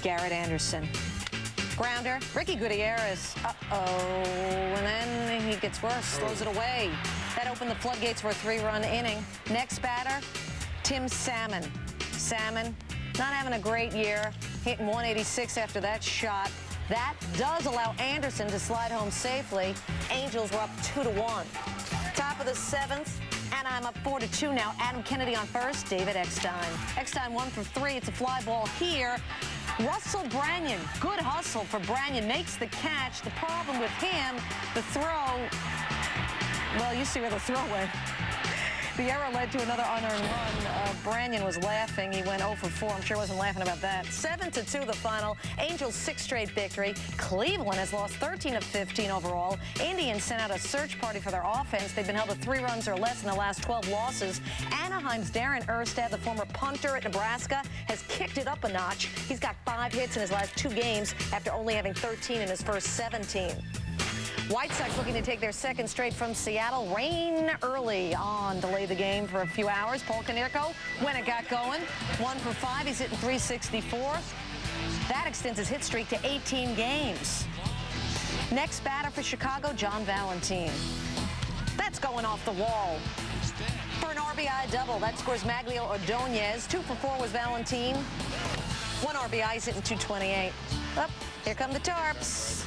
Garrett Anderson. Grounder, Ricky Gutierrez. And then he gets worse, throws it away. That opened the floodgates for a 3-run inning. Next batter, Tim Salmon. Salmon, not having a great year, hitting 186 after that shot. That does allow Anderson to slide home safely. Angels were up 2-1. Top of the 7th, Anaheim up 4-2 now. Adam Kennedy on first, David Eckstein. Eckstein 1 for 3. It's a fly ball here. Russell Branyan, good hustle for Branyan, makes the catch. The problem with him, the throw, well, you see where the throw went. The error led to another unearned run. Branyan was laughing. He went 0 for 4. I'm sure he wasn't laughing about that. 7-2 the final. Angels 6th straight victory. Cleveland has lost 13 of 15 overall. Indians sent out a search party for their offense. They've been held to 3 runs or less in the last 12 losses. Anaheim's Darren Erstad, the former punter at Nebraska, has kicked it up a notch. He's got 5 hits in his last 2 games after only having 13 in his first 17. White Sox looking to take their 2nd straight from Seattle. Rain early on, delayed the game for a few hours. Paul Konerko, when it got going, 1 for 5. He's hitting 364. That extends his hit streak to 18 games. Next batter for Chicago, John Valentin. That's going off the wall. For an RBI double, that scores Maglio Ordonez. 2 for 4 was Valentin. 1 RBI, he's hitting 228. Up, here come the Tarps.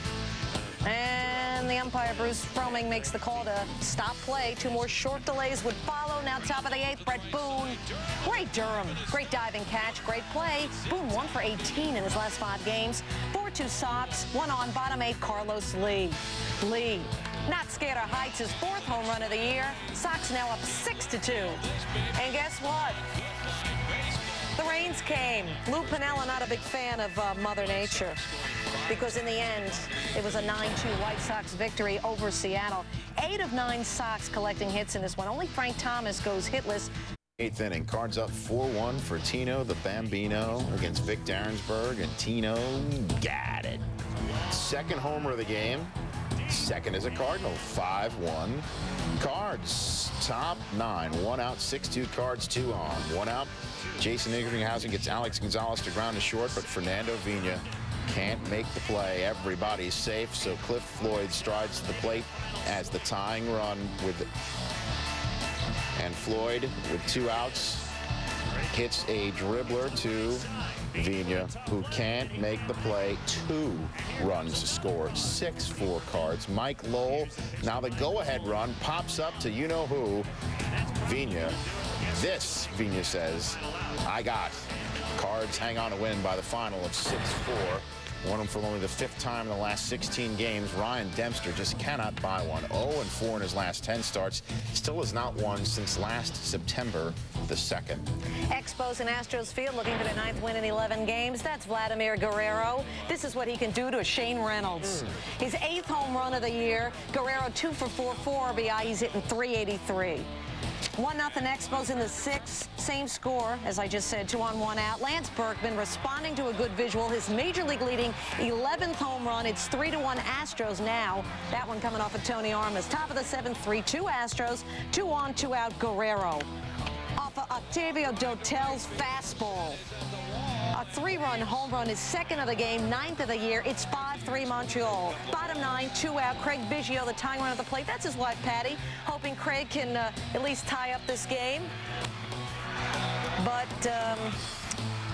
And the umpire, Bruce Fromming, makes the call to stop play. 2 more short delays would follow. Now top of the 8th, Brett Boone. Great Durham. Great diving catch. Great play. Boone 1 for 18 in his last 5 games. 4-2 Sox. 1 on bottom 8, Carlos Lee. Lee, not scared of heights, his 4th home run of the year. Sox now up 6-2. And guess what? The rains came. Lou Piniella not a big fan of Mother Nature, because in the end, it was a 9-2 White Sox victory over Seattle. 8 of 9 Sox collecting hits in this one. Only Frank Thomas goes hitless. 8th inning, Cards up 4-1 for Tino the Bambino against Vic Darrensburg, and Tino got it. 2nd homer of the game. 2nd as a Cardinal. 5-1 Cards. Top 9. 1 out, 6-2 Cards, 2 on. 1 out. Jason Igringhausen gets Alex Gonzalez to ground to short, but Fernando Vina can't make the play. Everybody's safe, so Cliff Floyd strides to the plate as the tying run and Floyd with 2 outs hits a dribbler to Vina, who can't make the play. 2 runs to score. 6-4 Cards. Mike Lowell, now the go-ahead run pops up to you-know-who, Vina. This, Vina says, I got. Cards hang on to win by the final of 6-4. Won them for only the 5th time in the last 16 games. Ryan Dempster just cannot buy one. 0-4 in his last 10 starts. Still has not won since last September the 2nd. Expos in Astros Field looking for their 9th win in 11 games. That's Vladimir Guerrero. This is what he can do to Shane Reynolds. His 8th home run of the year. Guerrero 2 for 4 RBI. He's hitting 383. 1-0 Expos in the 6th. Same score, as I just said, 2 on 1 out. Lance Berkman responding to a good visual. His major league leading 11th home run. It's 3-1 Astros now. That one coming off of Tony Armas. Top of the 7th, 3-2 Astros. 2 on, 2 out Guerrero. Off of Octavio Dotel's fastball. A 3-run home run is 2nd of the game, 9th of the year. It's 5-3 Montreal. Bottom 9, 2 out. Craig Biggio, the tying run at the plate. That's his wife, Patty, hoping Craig can at least tie up this game. But,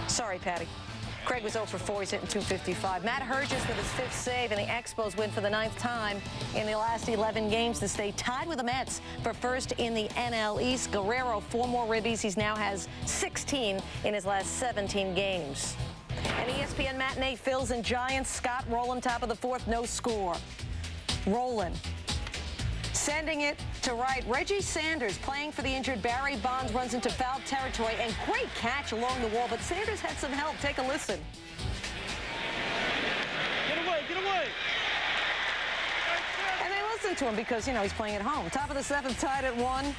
sorry, Patty. Craig was 0 for 4. He's hitting 255. Matt Hergis with his 5th save, and the Expos win for the 9th time in the last 11 games to stay tied with the Mets for 1st in the NL East. Guerrero, 4 more ribbies. He now has 16 in his last 17 games. An ESPN matinee, Phils and Giants. Scott Rowland, top of the 4th, no score. Rowland sending it to right. Reggie Sanders playing for the injured Barry Bonds runs into foul territory, and great catch along the wall, but Sanders had some help. Take a listen. Get away, get away. And they listen to him because, you know, he's playing at home. Top of the 7th, tied at 1.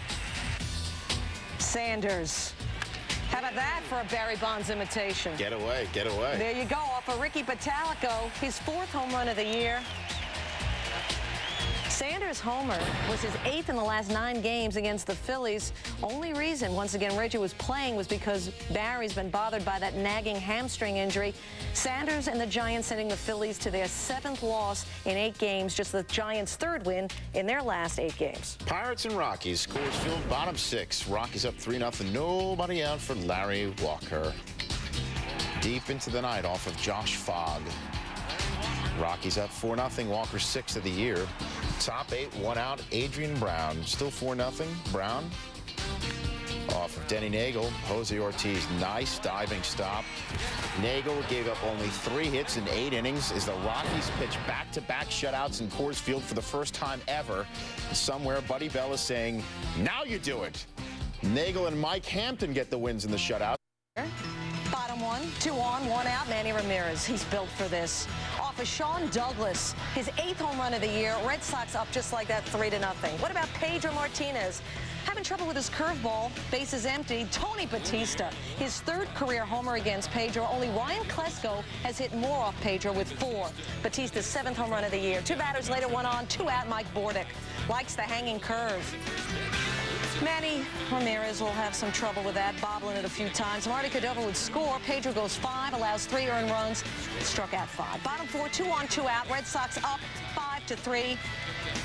Sanders. How about that for a Barry Bonds imitation? Get away, get away. There you go, off of Ricky Bottalico, his 4th home run of the year. Sanders' homer was his 8th in the last 9 games against the Phillies. Only reason, once again, Reggie was playing was because Barry's been bothered by that nagging hamstring injury. Sanders and the Giants sending the Phillies to their 7th loss in 8 games, just the Giants' 3rd win in their last 8 games. Pirates and Rockies, Coors Field, bottom 6. Rockies up 3-0. Nobody out for Larry Walker. Deep into the night off of Josh Fogg. Rockies up 4-0. Walker 6th of the year. Top 8, 1 out. Adrian Brown still 4-0. Brown off of Denny Nagel. Jose Ortiz, nice diving stop. Nagel gave up only 3 hits in 8 innings as the Rockies pitch back-to-back shutouts in Coors Field for the first time ever. Somewhere Buddy Bell is saying, now you do it. Nagel and Mike Hampton get the wins in the shutout. Bottom 1, 2 on, 1 out. Manny Ramirez, he's built for this. Off of Sean Douglas, his 8th home run of the year. Red Sox up just like that, 3-0. What about Pedro Martinez? Having trouble with his curveball, bases empty. Tony Batista, his 3rd career homer against Pedro. Only Ryan Klesko has hit more off Pedro with 4. Batista's 7th home run of the year. 2 batters later, 1 on, 2 out. Mike Bordick likes the hanging curve. Manny Ramirez will have some trouble with that, bobbling it a few times. Marty Cordova would score. Pedro goes 5, allows 3 earned runs, struck out 5. Bottom 4, 2 on, 2 out. Red Sox up 5-3.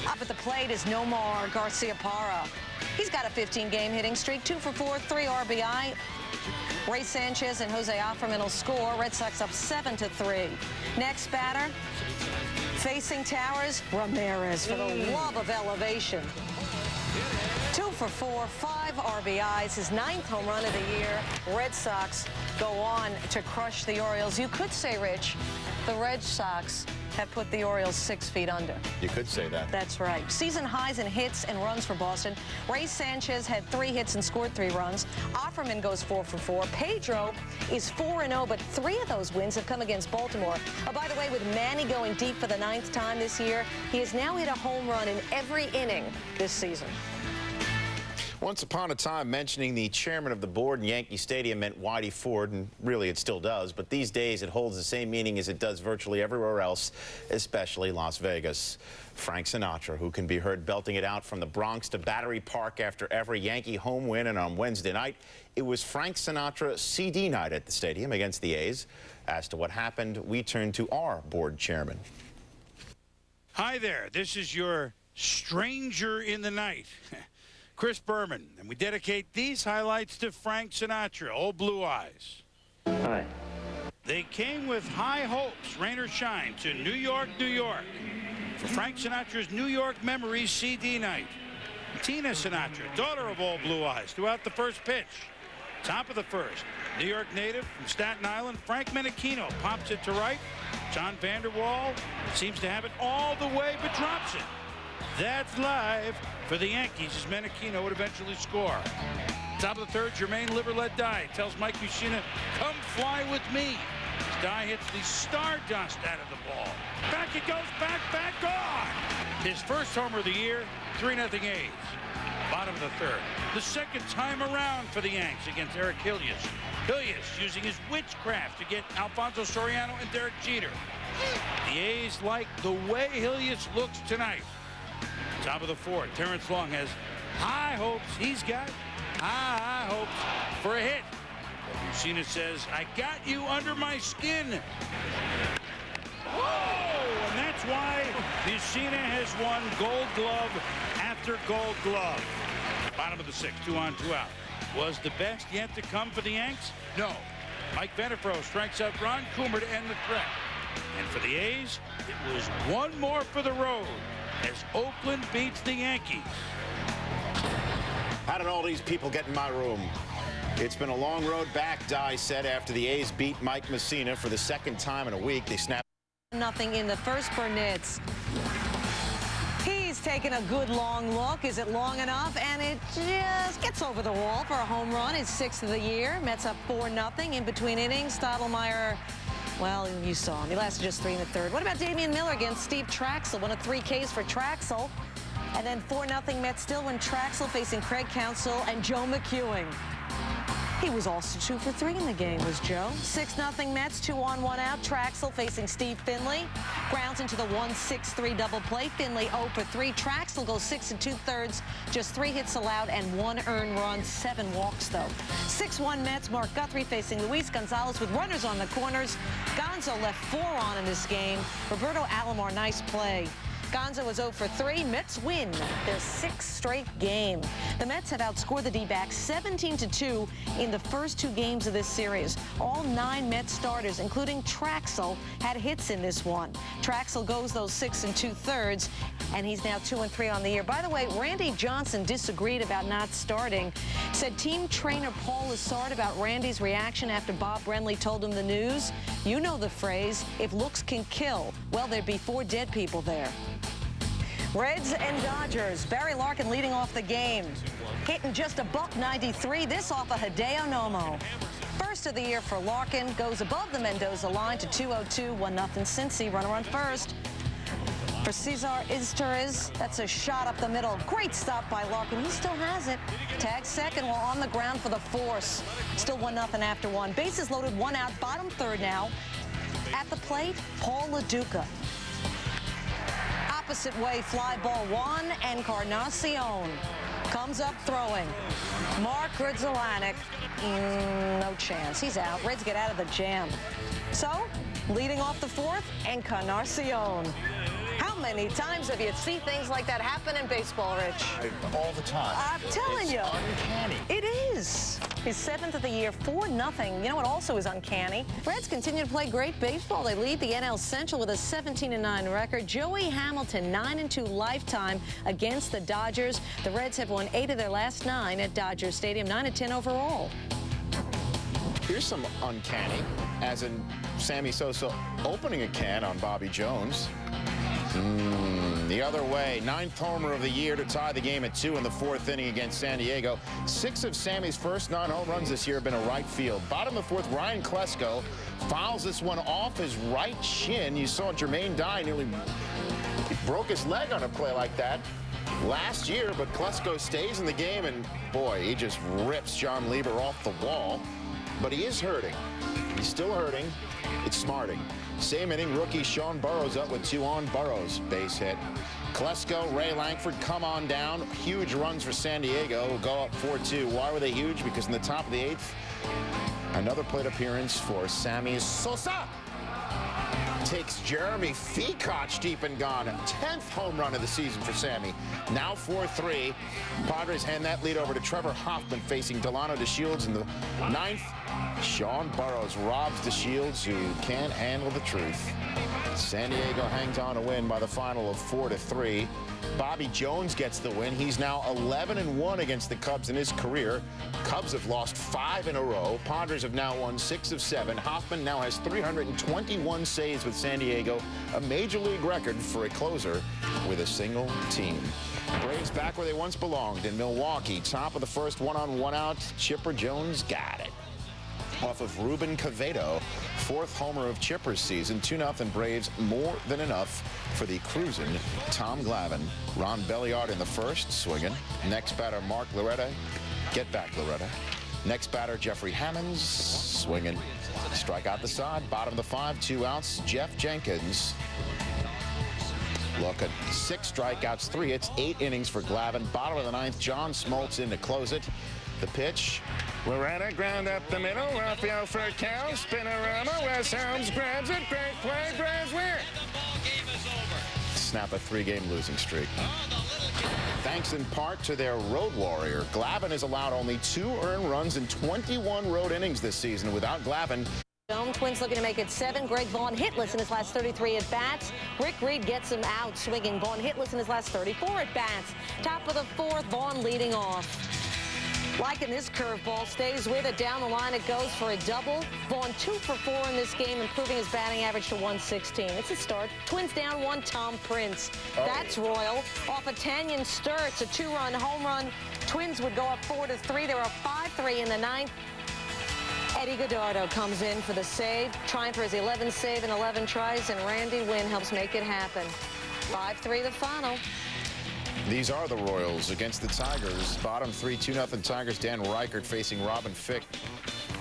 Up at the plate is Nomar Garciaparra. He's got a 15-game hitting streak, 2 for 4, 3 RBI. Ray Sanchez and Jose Offerman will score. Red Sox up 7-3. Next batter, facing Towers, Ramirez for the love of elevation. 2 for 4, 5 RBIs, his 9th home run of the year. Red Sox go on to crush the Orioles. You could say, Rich, the Red Sox have put the Orioles 6 feet under. You could say that. That's right. Season highs in hits and runs for Boston. Ray Sanchez had 3 hits and scored 3 runs. Offerman goes 4 for 4. Pedro is 4-0, but 3 of those wins have come against Baltimore. Oh, by the way, with Manny going deep for the 9th time this year, he has now hit a home run in every inning this season. Once upon a time, mentioning the chairman of the board in Yankee Stadium meant Whitey Ford, and really it still does, but these days it holds the same meaning as it does virtually everywhere else, especially Las Vegas. Frank Sinatra, who can be heard belting it out from the Bronx to Battery Park after every Yankee home win, and on Wednesday night, it was Frank Sinatra CD night at the stadium against the A's. As to what happened, we turn to our board chairman. Hi there, this is your stranger in the night. Chris Berman, and we dedicate these highlights to Frank Sinatra, Old Blue Eyes. Hi. They came with high hopes, rain or shine, to New York, New York, for Frank Sinatra's New York Memories CD night. Tina Sinatra, daughter of Old Blue Eyes, throughout the first pitch. Top of the first, New York native from Staten Island, Frank Menachino pops it to right. John Vanderwall seems to have it all the way, but drops it. That's live for the Yankees as Menachino would eventually score. Top of the 3rd, Jermaine Liverlet Dye tells Mike Mussina, come fly with me. Dye hits the stardust out of the ball. Back it goes, back, gone. His first homer of the year, 3-0 A's. Bottom of the 3rd. The 2nd time around for the Yanks against Eric Hillius. Hillius using his witchcraft to get Alfonso Soriano and Derek Jeter. The A's like the way Hillius looks tonight. Top of the 4th, Terrence Long has high hopes. He's got high hopes for a hit. Mussina says, I got you under my skin. Whoa! And that's why Mussina has won Gold Glove after Gold Glove. Bottom of the 6th, 2 on, 2 out. Was the best yet to come for the Yanks? No. Mike Venefro strikes out Ron Coomer to end the threat. And for the A's, it was one more for the road as Oakland beats the Yankees. How did all these people get in my room? It's been a long road back, Dye said, after the A's beat Mike Mussina for the 2nd time in a week. They snapped Nothing in the first for Nitz. He's taken a good long look. Is it long enough? And it just gets over the wall for a home run. His 6th of the year. Mets up 4-0 in between innings. Stottlemyre, well, you saw him. He lasted just 3 1/3. What about Damian Miller against Steve Traxel? One of 3 Ks for Traxel. And then 4-0 Mets still when Traxel facing Craig Counsell and Joe McEwing. He was also 2 for 3 in the game, was Joe. 6-0 Mets, 2 on, 1 out. Traxel facing Steve Finley. Grounds into the 1-6-3 double play. Finley 0 for 3. Traxel goes 6 2/3. Just 3 hits allowed and 1 earned run. 7 walks, though. 6-1 Mets. Mark Guthrie facing Luis Gonzalez with runners on the corners. Gonzo left 4 on in this game. Roberto Alomar, nice play. Gonzo was 0 for 3. Mets win their 6th straight game. The Mets have outscored the D-backs 17-2 in the first 2 games of this series. All 9 Mets starters, including Traxel, had hits in this one. Traxel goes those 6 2/3, and he's now 2 3 on the year. By the way, Randy Johnson disagreed about not starting. Said team trainer Paul Lessard about Randy's reaction after Bob Brenly told him the news. You know the phrase, if looks can kill. Well, there'd be 4 dead people there. Reds and Dodgers. Barry Larkin leading off the game. Hitting just a $193. This off a Hideo Nomo. First of the year for Larkin. Goes above the Mendoza line to 2-0-2. 1-0 Cincy. Runner on first. For Cesar Izturis, that's a shot up the middle. Great stop by Larkin. He still has it. Tag second while on the ground for the force. Still 1-0 after 1. Bases loaded, 1 out. Bottom third now. At the plate, Paul LaDuca. Opposite way, fly ball 1, Encarnacion comes up throwing. Mark Grudzielanek, no chance. He's out. Reds get out of the jam. So, leading off the 4th, Encarnacion. How many times have you seen things like that happen in baseball, Rich? All the time. I'm telling you. Uncanny. It is. His 7th of the year, 4-0. You know what also is uncanny? Reds continue to play great baseball. They lead the NL Central with a 17-9 record. Joey Hamilton, 9-2 lifetime against the Dodgers. The Reds have won 8 of their last 9 at Dodger Stadium, 9-10 overall. Here's some uncanny, as in Sammy Sosa opening a can on Bobby Jones. The other way, 9th homer of the year to tie the game at 2 in the 4th inning against San Diego. 6 of Sammy's first 9 home runs this year have been a right field. Bottom of the 4th, Ryan Klesko fouls this one off his right shin. You saw Jermaine Dye nearly broke his leg on a play like that last year, but Klesko stays in the game, and boy, he just rips John Lieber off the wall. But he is hurting. He's still hurting. It's smarting. Same inning, rookie Sean Burrows up with 2 on. Burrows, base hit. Klesko, Ray Langford come on down. Huge runs for San Diego, who go up 4-2. Why were they huge? Because in the top of the 8th, another plate appearance for Sammy Sosa. Takes Jeremy Feacock deep and gone. 10th home run of the season for Sammy. Now 4-3. Padres hand that lead over to Trevor Hoffman facing Delano DeShields in the 9th. Sean Burrows robs DeShields, who can't handle the truth. San Diego hangs on to win by the final of 4-3. Bobby Jones gets the win. He's now 11-1 against the Cubs in his career. Cubs have lost 5 in a row. Padres have now won 6 of 7. Hoffman now has 321 saves with San Diego, a major league record for a closer with a single team. Braves back where they once belonged in Milwaukee. Top of the 1st, 1 on, 1 out. Chipper Jones got it off of Ruben Cavedo. 4th homer of Chipper's season. 2-0 Braves, more than enough for the cruising Tom Glavine. Ron Belliard in the 1st, swinging. Next batter, Mark Loretta. Get back, Loretta. Next batter, Jeffrey Hammonds, swinging. Strike out the side. Bottom of the 5, 2 outs. Jeff Jenkins. Look at 6 strikeouts, 3 hits, 8 innings for Glavine. Bottom of the 9th, John Smoltz in to close it. The pitch. Loretta ground up the middle. Rafael for a count. Spinorama. Wes Helms grabs it. Great play. Braves win. Snap a 3-game losing streak. Thanks in part to their road warrior. Glavine has allowed only 2 earned runs in 21 road innings this season. Without Glavine, Twins looking to make it 7. Greg Vaughn hitless in his last 33 at-bats. Rick Reed gets him out swinging. Vaughn hitless in his last 34 at-bats. Top of the 4th, Vaughn leading off. Liking this curveball, stays with it. Down the line it goes for a double. Vaughn 2 for 4 in this game, improving his batting average to 116. It's a start. Twins down 1, Tom Prince. That's royal. Off a Tanyan Sturts, a 2-run home run. Twins would go up 4-3. They were up 5-3 in the 9th. Eddie Godardo comes in for the save, trying for his 11th save in 11 tries, and Randy Wynn helps make it happen. 5-3 the final. These are the Royals against the Tigers. Bottom 3, 2-0 Tigers. Dan Reichert facing Robin Fick.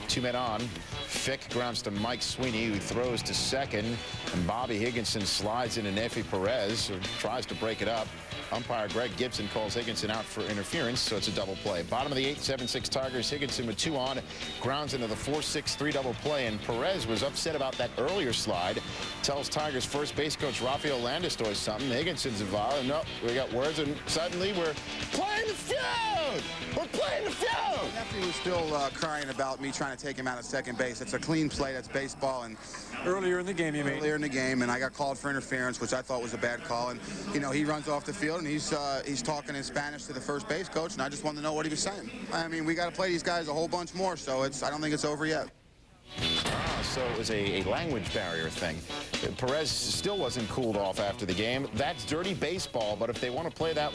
2 men on. Fick grounds to Mike Sweeney, who throws to second. And Bobby Higginson slides into Nefi Perez, who tries to break it up. Umpire Greg Gibson calls Higginson out for interference, so it's a double play. Bottom of the 8th, 7-6 Tigers. Higginson with 2 on, grounds into the 4-6-3 double play, and Perez was upset about that earlier slide. Tells Tigers first base coach Rafael Landestoy something. Higginson's involved. No, we got words, and suddenly we're playing the field. We're playing the field. Nephew was still crying about me trying to take him out of second base. It's a clean play. That's baseball. And earlier in the game, you mean? Earlier in the game, and I got called for interference, which I thought was a bad call. And you know, he runs off the field and he's talking in Spanish to the first base coach, and I just wanted to know what he was saying. I mean, we got to play these guys a whole bunch more, so I don't think it's over yet. So it was a language barrier thing. Perez still wasn't cooled off after the game. That's dirty baseball, but if they want to play that